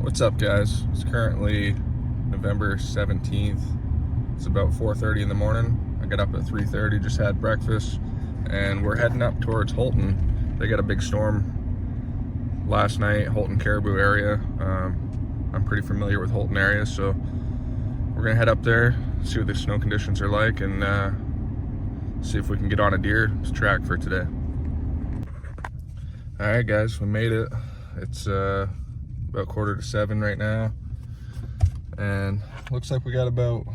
What's up, guys? It's currently November 17th. It's about 4:30 in the morning. I got up at 3:30, just had breakfast, and we're heading up towards Holton. They got a big storm last night, Holton Caribou area. I'm pretty familiar with Holton area, so we're gonna head up there, see what the snow conditions are like, and see if we can get on a deer track for today. All right, guys, we made it. It's about 6:45 right now, and looks like we got about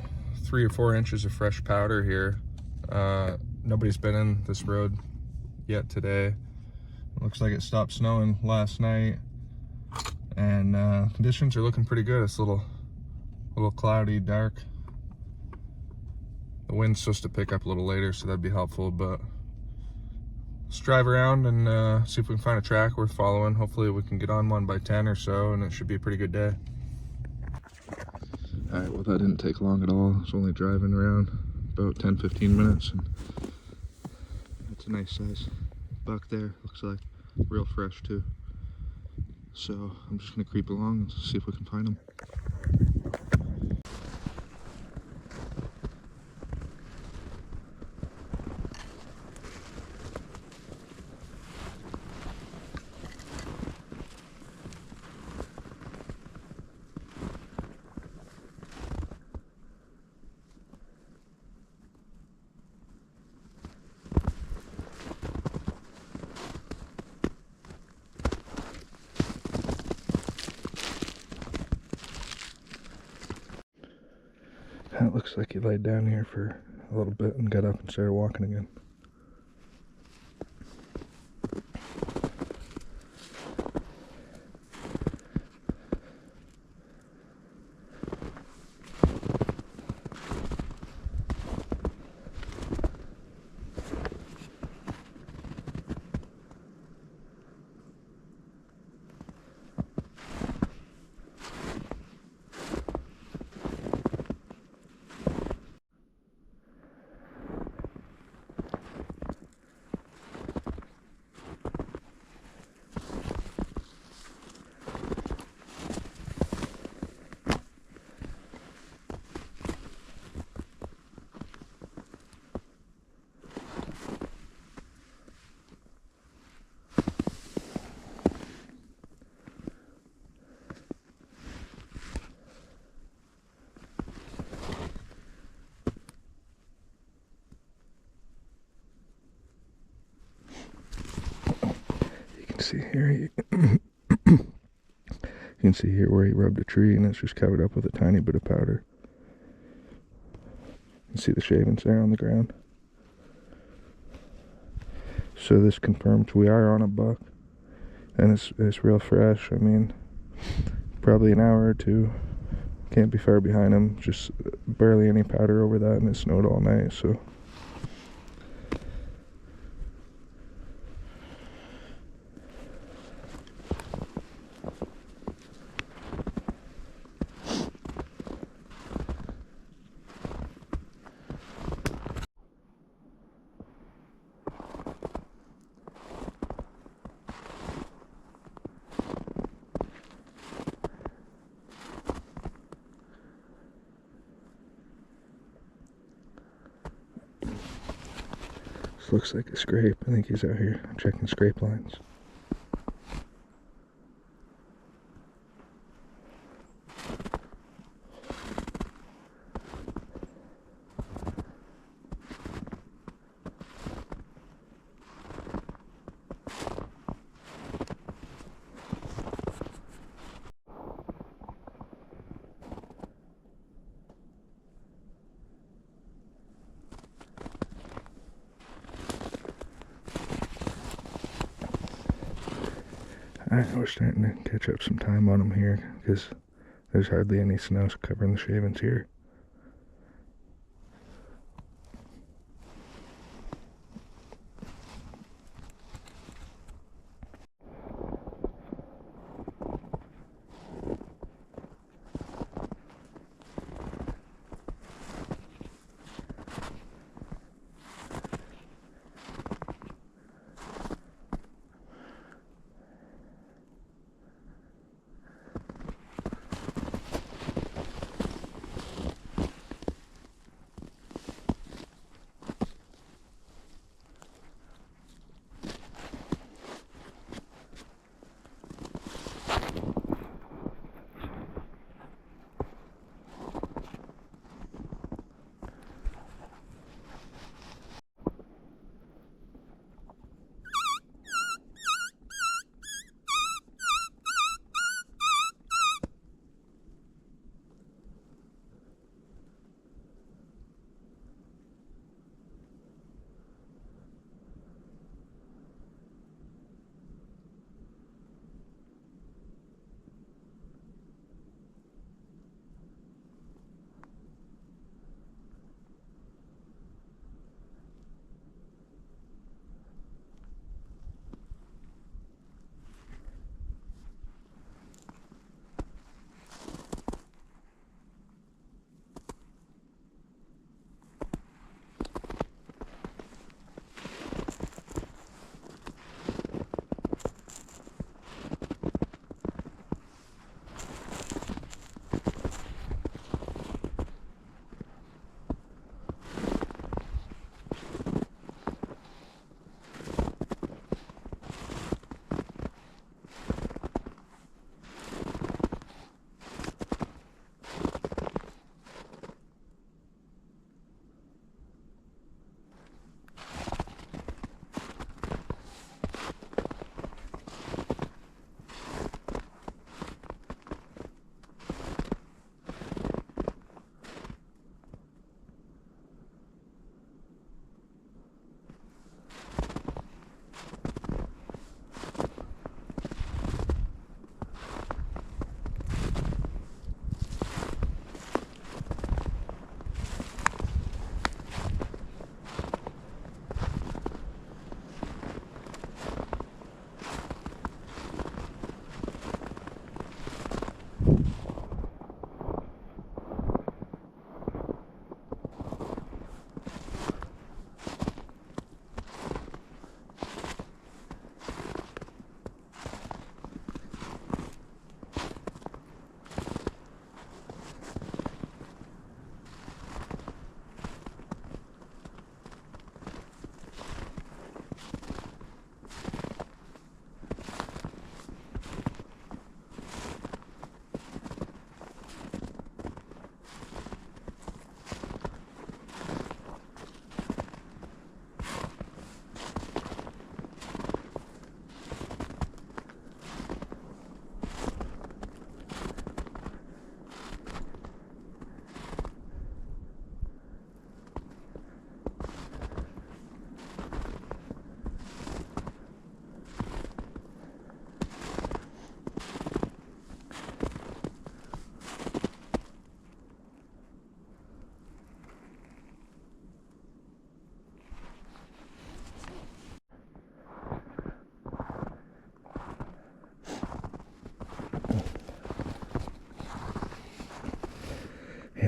3 or 4 inches of fresh powder here. Nobody's been in this road yet today. It looks like it stopped snowing last night, and conditions are looking pretty good. It's a little cloudy, dark. The wind's supposed to pick up a little later, so that'd be helpful, but let's drive around and see if we can find a track worth following. Hopefully we can get on one by 10 or so, and it should be a pretty good day. All right, well, that didn't take long at all. I was only driving around about 10-15 minutes, and that's a nice size buck there. Looks like real fresh too. So I'm just gonna creep along and see if we can find him. It looks like he laid down here for a little bit and got up and started walking again. See here, you can see here where he rubbed a tree, and it's just covered up with a tiny bit of powder. You can see the shavings there on the ground. So this confirms we are on a buck, and it's real fresh. I mean, probably an hour or two. Can't be far behind him. Just barely any powder over that, and it snowed all night, so. This looks like a scrape. I think he's out here checking scrape lines. Alright, we're starting to catch up some time on them here, because there's hardly any snow covering the shavings here.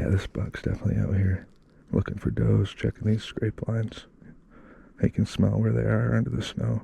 Yeah, this buck's definitely out here looking for does, checking these scrape lines. They can smell where they are under the snow.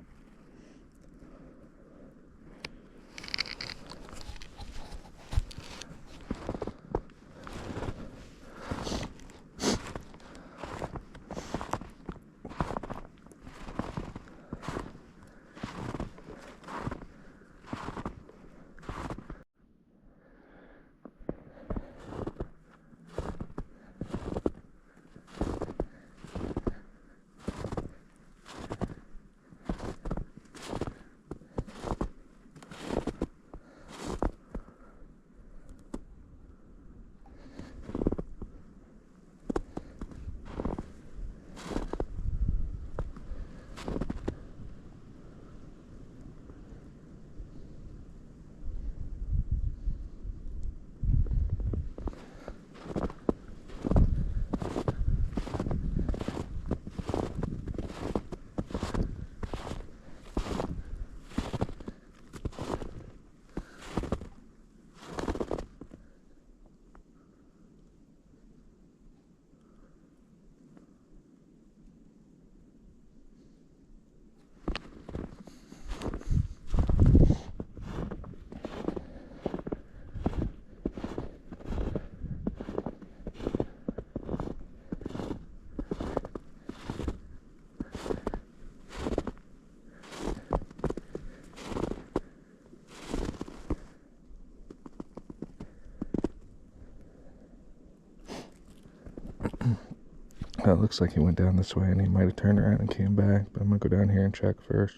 It looks like he went down this way and he might have turned around and came back, but I'm gonna go down here and check first.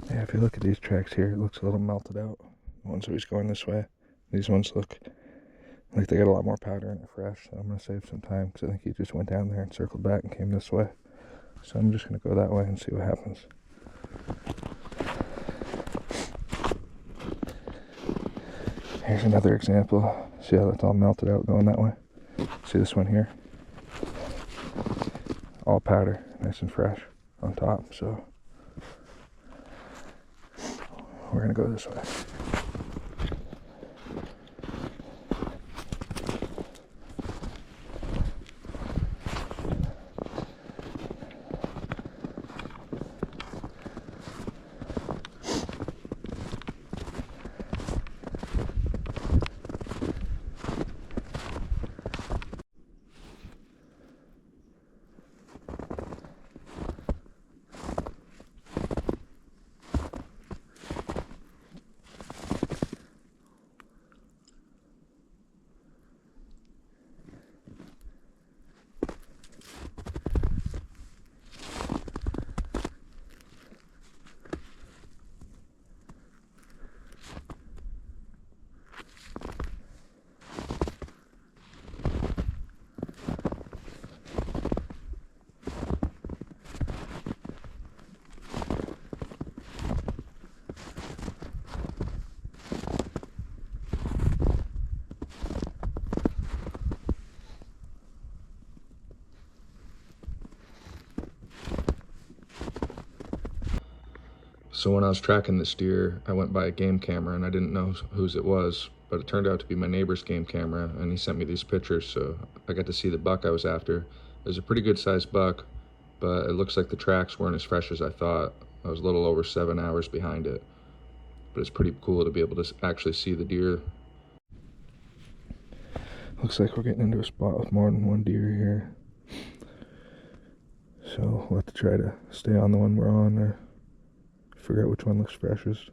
Yeah, if you look at these tracks here, it looks a little melted out. The ones that he's going this way. These ones look like they got a lot more powder in it fresh, so I'm going to save some time because I think he just went down there and circled back and came this way. So I'm just going to go that way and see what happens. Here's another example. See how that's all melted out going that way? See this one here? All powder, nice and fresh on top, so we're going to go this way. So when I was tracking this deer, I went by a game camera and I didn't know whose it was, but it turned out to be my neighbor's game camera, and he sent me these pictures, so I got to see the buck I was after. It was a pretty good sized buck, but it looks like the tracks weren't as fresh as I thought. I was a little over 7 hours behind it, but it's pretty cool to be able to actually see the deer. Looks like we're getting into a spot with more than one deer here. So we'll have to try to stay on the one we're on or figure out which one looks freshest.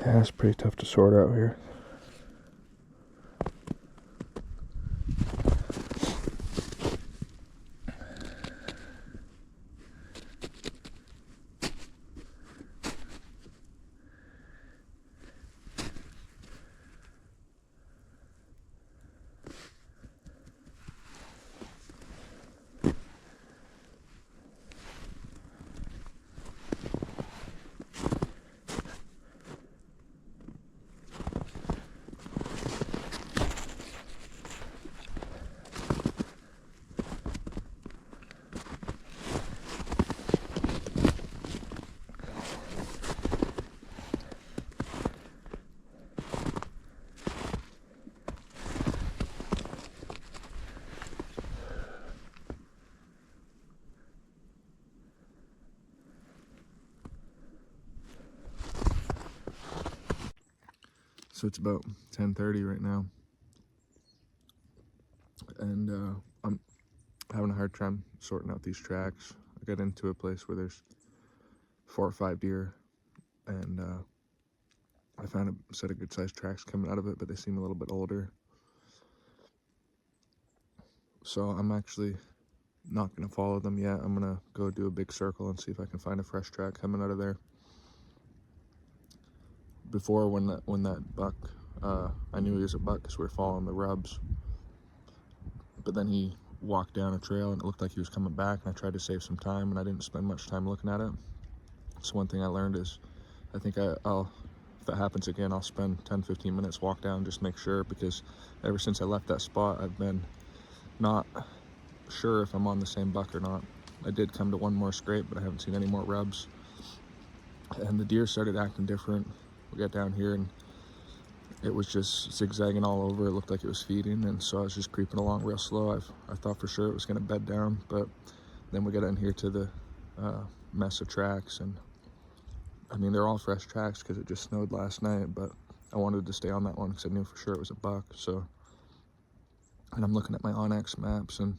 Yeah, it's pretty tough to sort out here. So it's about 10:30 right now, and I'm having a hard time sorting out these tracks. I got into a place where there's 4 or 5 deer, and I found a set of good sized tracks coming out of it, but they seem a little bit older. So I'm actually not going to follow them yet. I'm going to go do a big circle and see if I can find a fresh track coming out of there. Before, when that buck, I knew he was a buck because we were following the rubs, but then he walked down a trail and it looked like he was coming back, and I tried to save some time and I didn't spend much time looking at it. So one thing I learned is I think I'll if that happens again, I'll spend 10-15 minutes walk down, just make sure, because ever since I left that spot I've been not sure if I'm on the same buck or not. I did come to one more scrape, but I haven't seen any more rubs, and the deer started acting different. We got down here and it was just zigzagging all over. It looked like it was feeding, and so I was just creeping along real slow. I thought for sure it was going to bed down, but then we got in here to the mess of tracks, and I mean, they're all fresh tracks because it just snowed last night, but I wanted to stay on that one because I knew for sure it was a buck. So, and I'm looking at my Onyx maps, and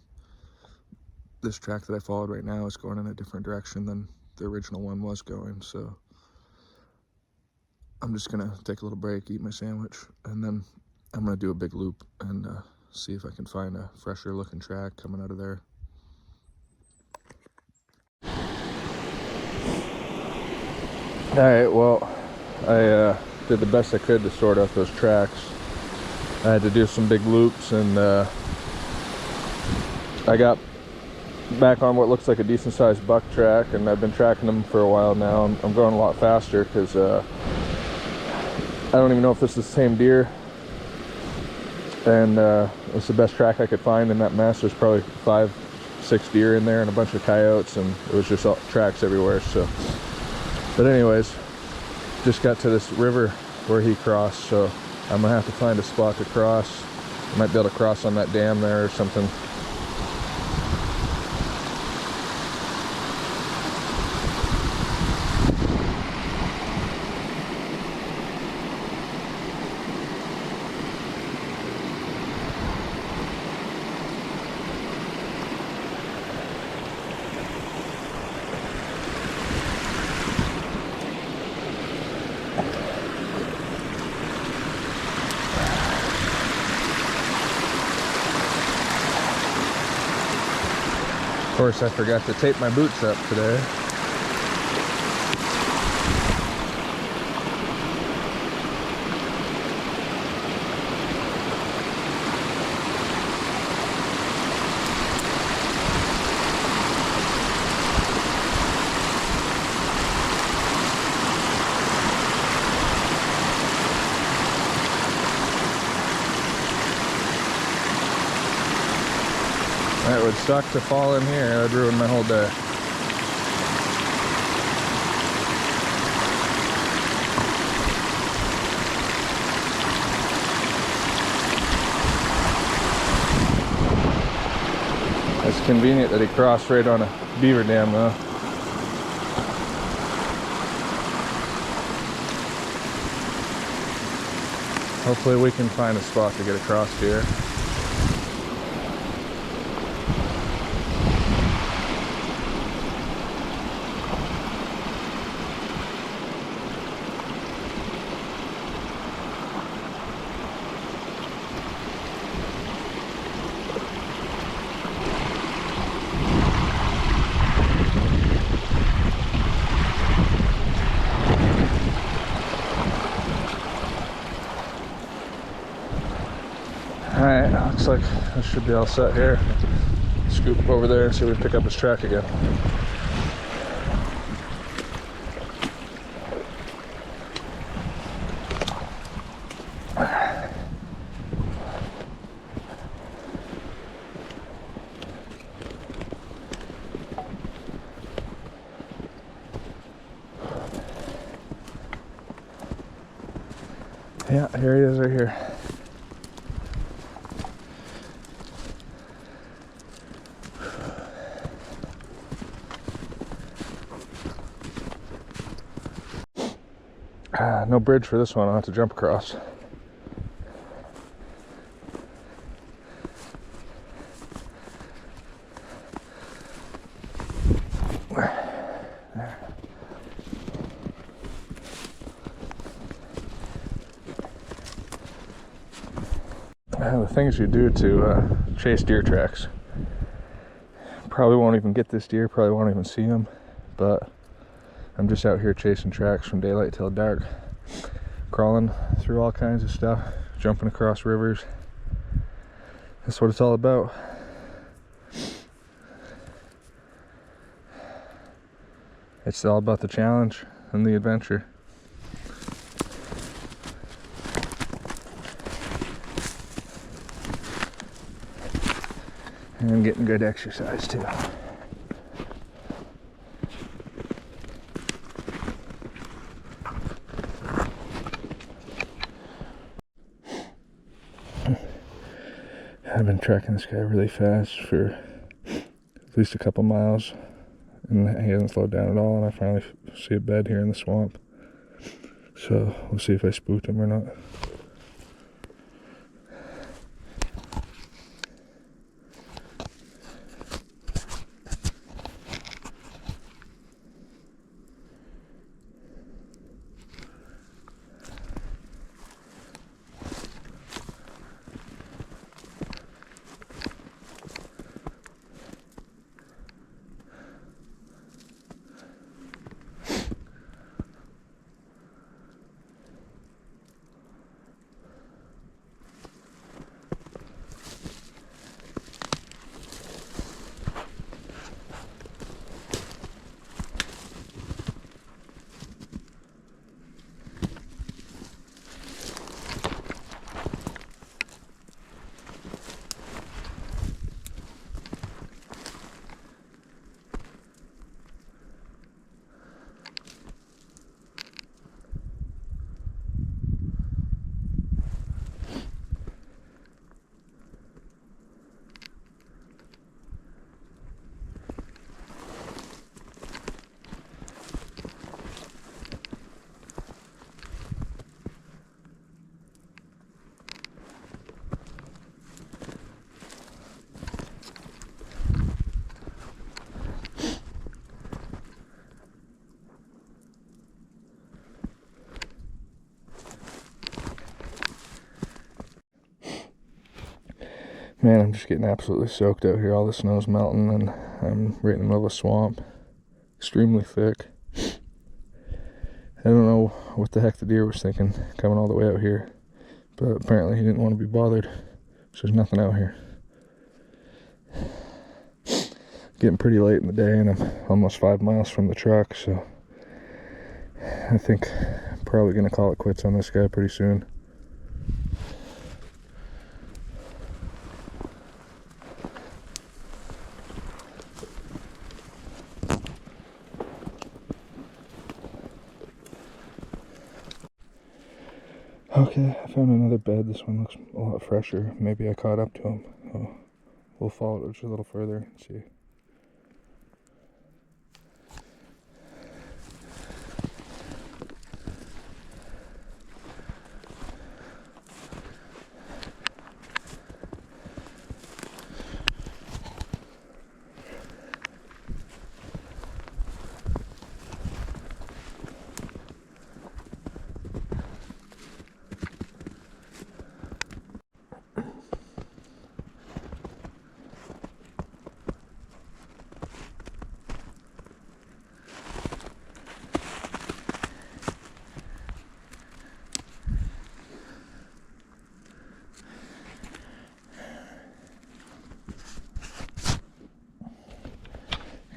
this track that I followed right now is going in a different direction than the original one was going. So I'm just gonna take a little break, eat my sandwich, and then I'm gonna do a big loop and see if I can find a fresher looking track coming out of there. All right, well, I did the best I could to sort out those tracks. I had to do some big loops, and I got back on what looks like a decent sized buck track, and I've been tracking them for a while now. I'm going a lot faster because I don't even know if this is the same deer, and it's the best track I could find in that mess. There's probably 6 deer in there and a bunch of coyotes, and it was just all tracks everywhere. So, but anyways, just got to this river where he crossed, so I'm gonna have to find a spot to cross. I might be able to cross on that dam there or something. Of course, I forgot to tape my boots up today. It would suck to fall in here. It would ruin my whole day. It's convenient that he crossed right on a beaver dam though. Hopefully we can find a spot to get across here. Alright, looks like I should be all set here. Scoop over there and see if we can pick up his track again. Yeah, here he is right here. No bridge for this one, I'll have to jump across. The things you do to chase deer tracks. Probably won't even get this deer, probably won't even see him, but I'm just out here chasing tracks from daylight till dark. Crawling through all kinds of stuff, jumping across rivers. That's what it's all about. It's all about the challenge and the adventure. And getting good exercise too. I've been tracking this guy really fast for at least a couple miles, and he hasn't slowed down at all, and I finally see a bed here in the swamp. So we'll see if I spooked him or not. Man, I'm just getting absolutely soaked out here. All the snow's melting and I'm right in the middle of a swamp. Extremely thick. I don't know what the heck the deer was thinking coming all the way out here, but apparently he didn't want to be bothered, so there's nothing out here. Getting pretty late in the day and I'm almost 5 miles from the truck, so I think I'm probably going to call it quits on this guy pretty soon. Okay, I found another bed. This one looks a lot fresher. Maybe I caught up to him. So we'll follow it just a little further and see.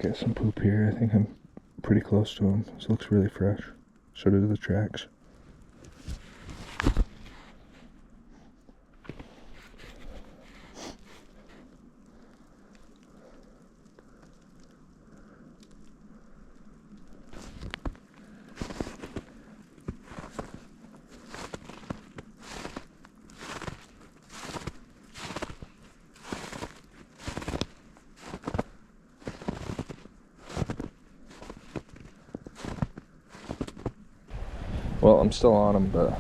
Got some poop here. I think I'm pretty close to him. This looks really fresh. So do the tracks. Well, I'm still on him, but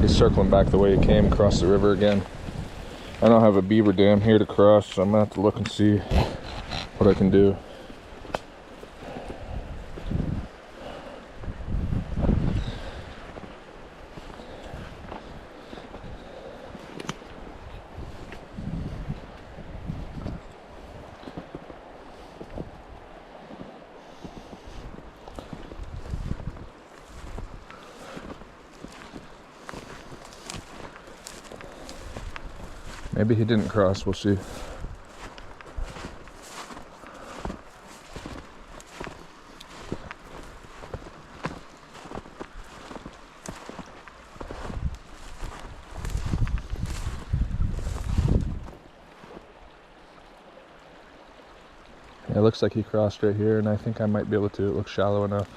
he's circling back the way he came across the river again. I don't have a beaver dam here to cross, so I'm gonna have to look and see what I can do. Maybe he didn't cross, we'll see. It looks like he crossed right here, and I think I might be able to. It looks shallow enough.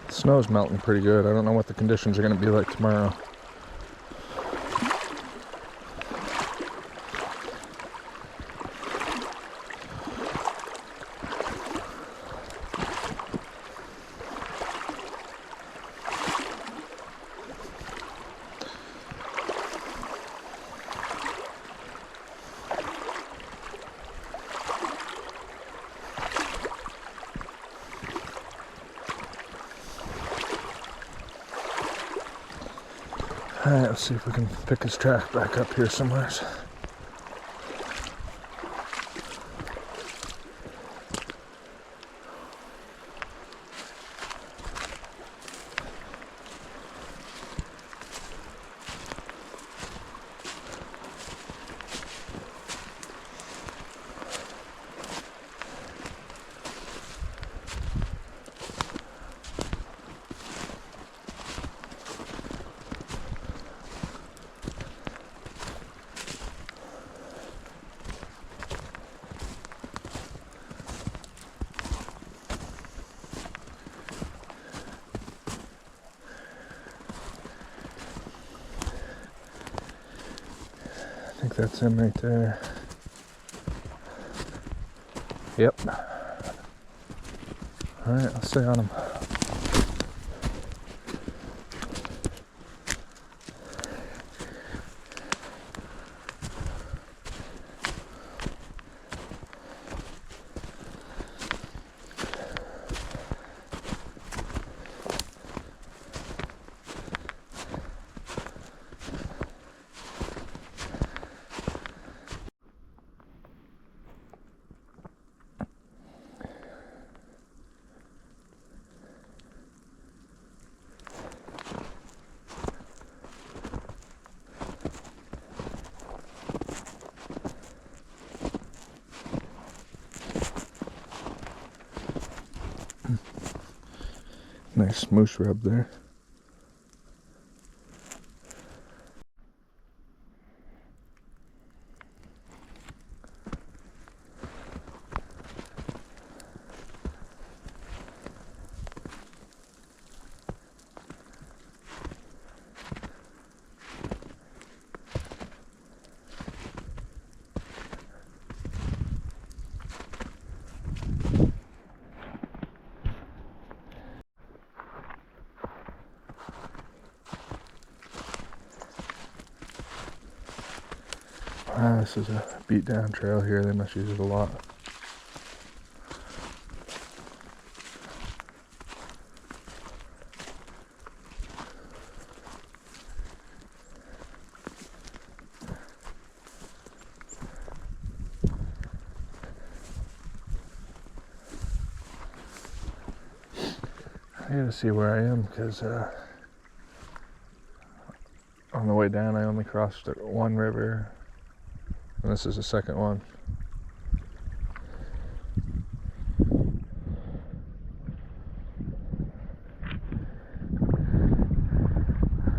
The snow's melting pretty good. I don't know what the conditions are going to be like tomorrow. Alright, let's see if we can pick his track back up here somewhere. I think that's him right there. Yep. Alright, I'll stay on him. Nice moose rub there. This is a beat down trail here. They must use it a lot. I gotta see where I am because on the way down I only crossed one river. And this is the second one.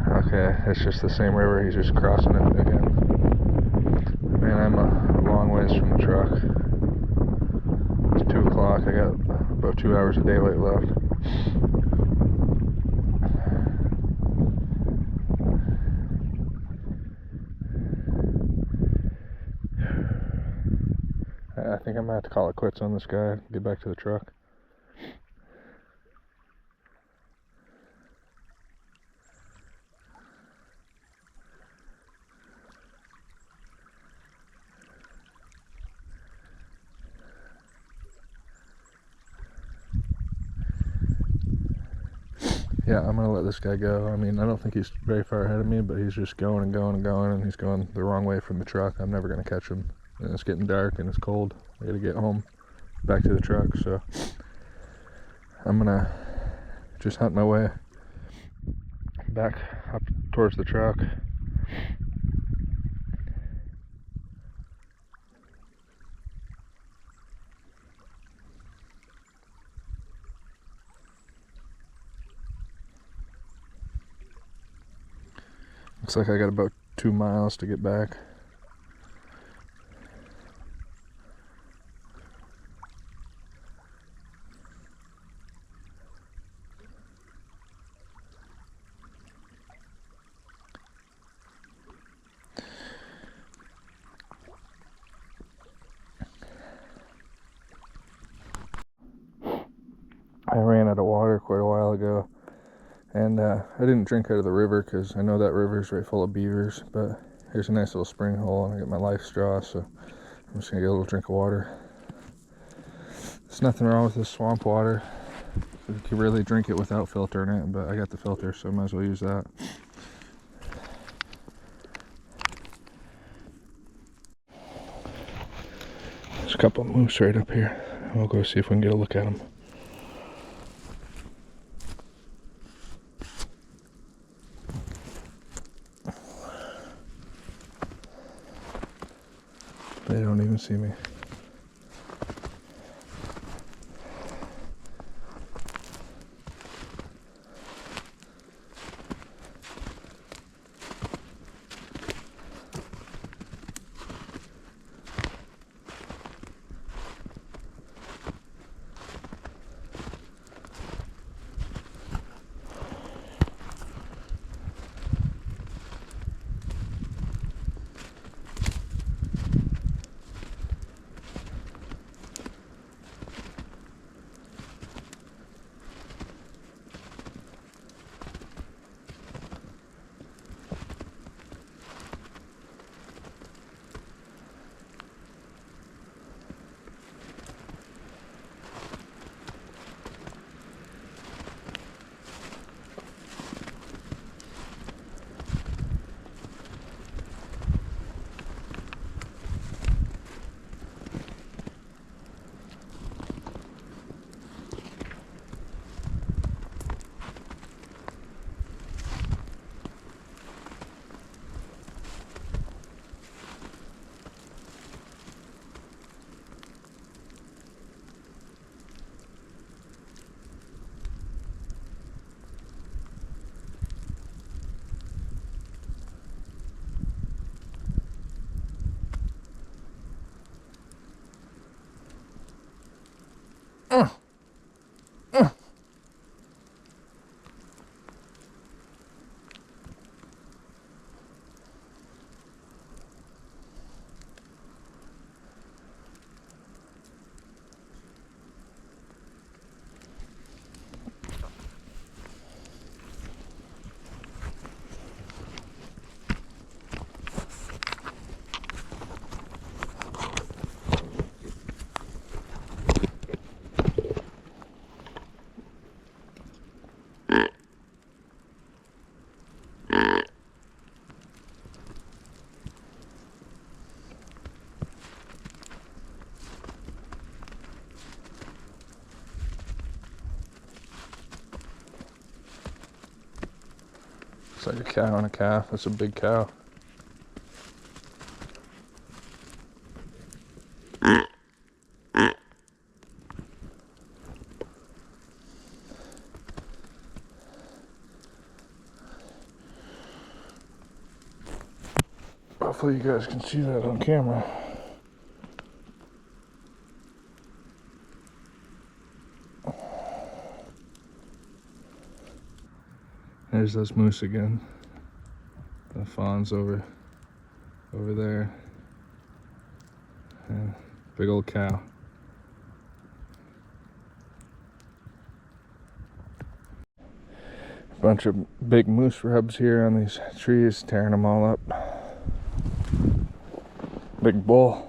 Okay, it's just the same river, he's just crossing it again. Man, I'm a long ways from the truck. It's 2 o'clock, I got about 2 hours of daylight left. I think I'm gonna have to call it quits on this guy, get back to the truck. Yeah, I'm gonna let this guy go. I mean, I don't think he's very far ahead of me, but he's just going and going and going, and he's going the wrong way from the truck. I'm never gonna catch him. And it's getting dark and it's cold. I gotta get home, back to the truck, so I'm gonna just hunt my way back up towards the truck. Looks like I got about 2 miles to get back. I ran out of water quite a while ago, and I didn't drink out of the river because I know that river is right full of beavers, but here's a nice little spring hole, and I got my life straw, so I'm just gonna get a little drink of water. There's nothing wrong with this swamp water. You can really drink it without filtering it, but I got the filter, so I might as well use that. There's a couple of moose right up here. We'll go see if we can get a look at them. They don't even see me. Looks like a cow and a calf. That's a big cow. Hopefully you guys can see that on camera. There's those moose again. The fawn's over there. Yeah, big old cow. Bunch of big moose rubs here on these trees, tearing them all up. Big bull.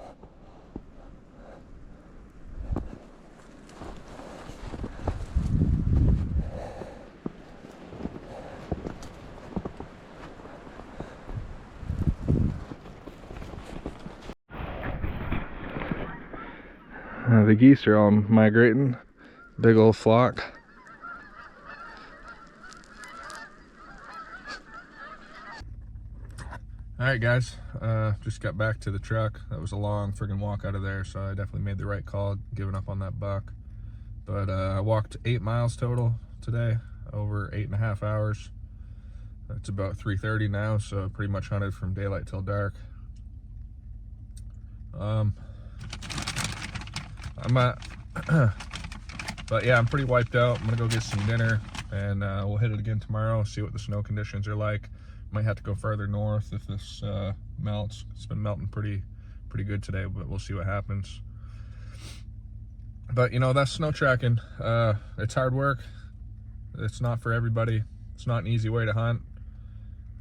The geese are all migrating. Big old flock. Alright guys, just got back to the truck. That was a long friggin' walk out of there, so I definitely made the right call giving up on that buck. But I walked 8 miles total today, over 8.5 hours. It's about 3:30 now, so pretty much hunted from daylight till dark. But yeah, I'm pretty wiped out. I'm gonna go get some dinner, and we'll hit it again tomorrow, see what the snow conditions are like. Might have to go farther north if this melts. It's been melting pretty good today, but we'll see what happens. But you know, that's snow tracking. It's hard work. It's not for everybody. It's not an easy way to hunt.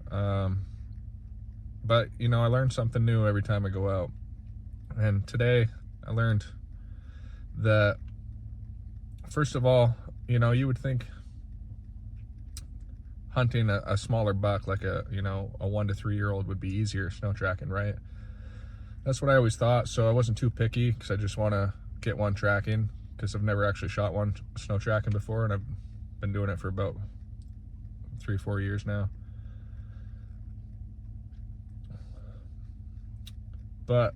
But you know, I learned something new every time I go out. And today I learned that, first of all, you know, you would think hunting a smaller buck, like a 1 to 3 year old, would be easier snow tracking, right? That's what I always thought. So I wasn't too picky, because I just want to get one tracking, because I've never actually shot one snow tracking before, and I've been doing it for about 3-4 years now. But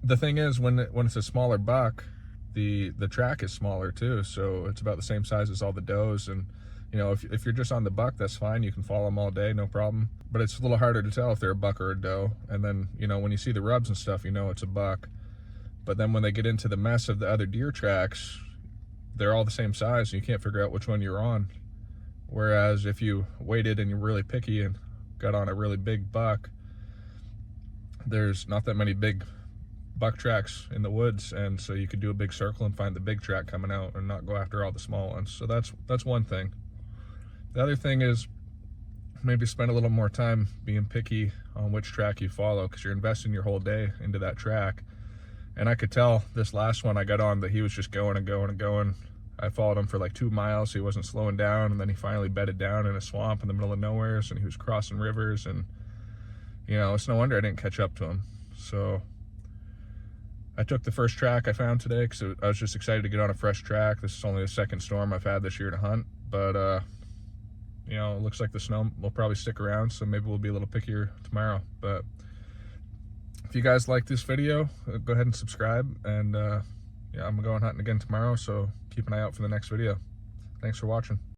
the thing is, when it's a smaller buck, the track is smaller too, so it's about the same size as all the does. And you know, if you're just on the buck, that's fine. You can follow them all day, no problem. But it's a little harder to tell if they're a buck or a doe. And then, you know, when you see the rubs and stuff, you know it's a buck. But then when they get into the mess of the other deer tracks, they're all the same size, and you can't figure out which one you're on. Whereas if you waited and you're really picky and got on a really big buck, there's not that many big buck tracks in the woods, and so you could do a big circle and find the big track coming out and not go after all the small ones. So that's one thing. The other thing is maybe spend a little more time being picky on which track you follow, because you're investing your whole day into that track. And I could tell this last one I got on that he was just going and going and going. I followed him for like 2 miles, so he wasn't slowing down, and then he finally bedded down in a swamp in the middle of nowhere, and he was crossing rivers, and you know, it's no wonder I didn't catch up to him. So I took the first track I found today, because I was just excited to get on a fresh track. This is only the second storm I've had this year to hunt, but you know, it looks like the snow will probably stick around, so maybe we'll be a little pickier tomorrow. But if you guys like this video, go ahead and subscribe, and yeah, I'm going hunting again tomorrow, so keep an eye out for the next video. Thanks for watching.